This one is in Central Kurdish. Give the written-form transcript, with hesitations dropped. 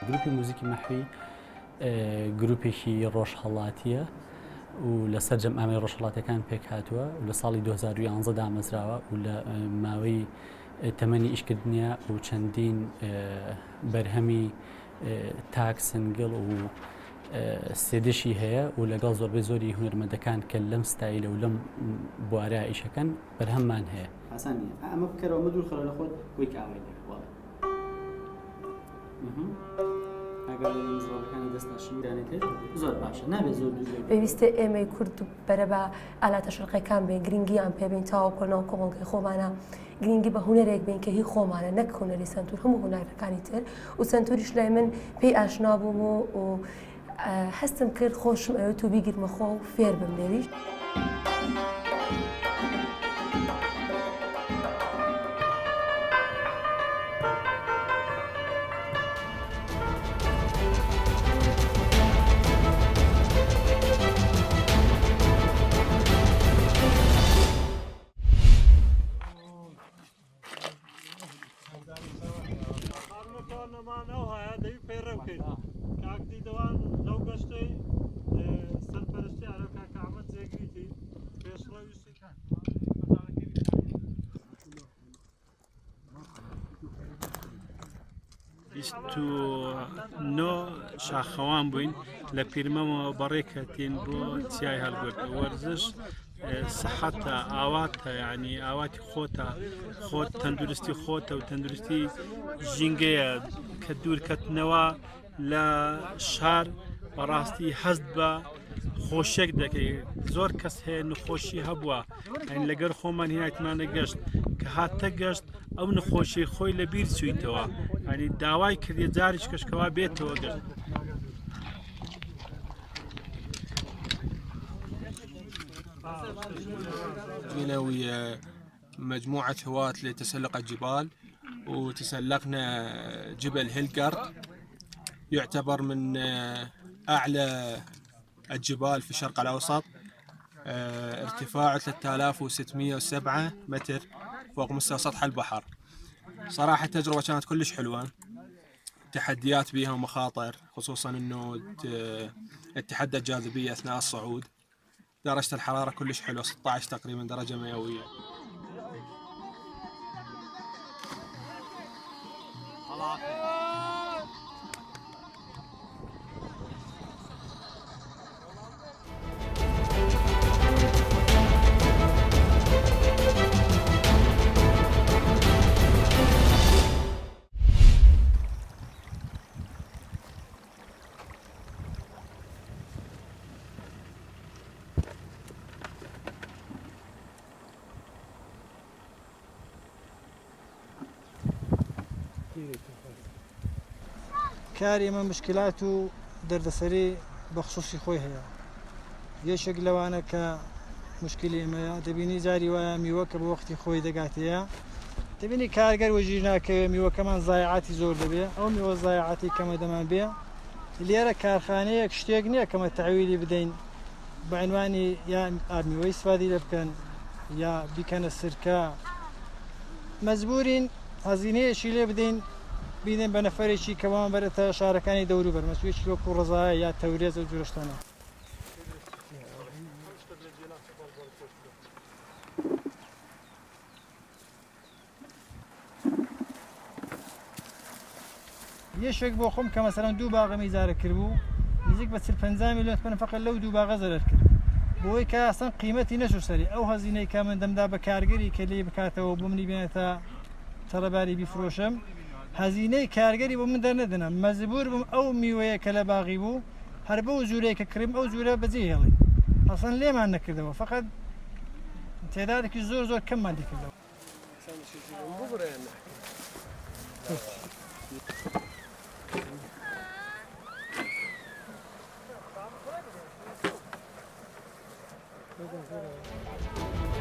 گروپی موزیکی مەحوی گروپێکی ڕۆژهەڵاتیە و لەسەر جەمعامەی ڕۆژهەڵاتیەکان پێک هاتووە و لە ساڵی 2011 دامەزراوە و لە ماوەی تەمەنی ئیشکردنیە و چەندین بەرهەمی تاک سنگڵ و سێدەشی هەیە و لەگەڵ زۆربەی زۆری هونەرمەندەکان کە لەم ستایلە و لەم بوارە ئیشەکەن بەرهەممان هەیە. ئاسان نیە ئەمە بکەرەوە مە دوور خەرە لە خۆت بۆی کە ئاوای لێکوڵە ئەگەر زۆرەکانی دەستناشین دانێتێت زۆر باشە نابێت زۆر دوور پێویستە ئێمەی کورد بەرە بە ئالاتە شەرقیەکان بێن گرنگیان پێبین تاواکۆڵنەوە کۆمەڵگەی خۆمانە گرنگی بە هونەرێک بین کە هی خۆمانە نەک هونەری سنتور هەموو هونەرەکانی تر و سنتوریش لای من پێی ئاشنا بووم و هەستم کرد خۆشم ئەوێت و بیگیرمە خۆ و فێر بم لێویش. نۆ شاخەوان بووین لە پیرمەمەوە بەڕێکەتین بۆ چیای هەڵگرت وەرزش سەحەتە ئاواتە یعنی ئاواتی خۆتە خۆت تەندروستی خۆتە و تەندروستی ژینگەیە کە دوورکەتنەوە لە شار بەڕاستی هەست بە خۆشێک دەکەی زۆر کەس هەیە نخۆشی هەبووە ئەین لەگەر خۆمان هینایتمانە گەشت کە هاتە گەشت ئەو نخۆشی خۆی لە بیر چوویتەوە ئەنی داوای کردی جاریش کەشکەوا بێتەوە گەشت. جينا ويا مجموعة هواة لتسلق الجبال وتسلقنا جبل هيلغارد يعتبر من أعلى الجبال في الشرق الأوسط ارتفاعه 3607 متر فوق مستوى سطح البحر. صراحة التجربة كانت كلش حلوة تحديات بيها ومخاطر خصوصا انه تتحدى الجاذبية اثناء الصعود. درجة الحرارة كلش حلوة 16 تقريبا درجة مئوية. کاری ئەمە مشکلات و دەردەسەری بەخصوصی خۆی هەیە. یەکێک لەوانە کە مشکلی ئێمەیە دەبینی جاری وایە میوە کە بە وەختی خۆی دەگاتەیە دەبینی کارگەر وەژیر ناکەوێت میوەکەمان زایعاتی زۆر دەبێت ئەو میوە زایعاتی کەمە دەمان بێ لێرە کارخانەیەک شتێک نییە کەمە تەعویلی بدەین بە عنوانی یا ئامیوەی سوادی لێ بکەن یا بیکەنە سرکە مەجبورین هەزینەیەکی لێ بدەین بینێن بە نەفەرێکی کەوان بەرەتە شارەکانی دەوروبەر مەسوێکی وەکو ڕزایە یا تەورێز و جورشتانە. یەشێک بۆ خۆم کە مەسەڵەن دوو باغەمی زارە کردبوو نزیک بە 50 میلیۆن تومان فەقەت لەو دوو باغە زەرەر کرد بۆی کە ئەسڵ قیمەتی نەچوو سەری ئەو هەزینەی کە من دەمدا بە کارگەری کە لێ بکاتەوە بۆ منی بێنێتە تەڕەباری بیفرۆشم هەزینەی کارگەری بۆ من دەرنەدەنم مەجبور بووم ئەو میوەیە کە لە باغی بوو هەر بەو جوورەیە کە کڕیم ئەو جوورە بەجێ هێڵی ئەسڵ لێمان نەکردەوە فەقەت تێدادێکی زۆر زۆر کەممان دیکردەوە. Thank you.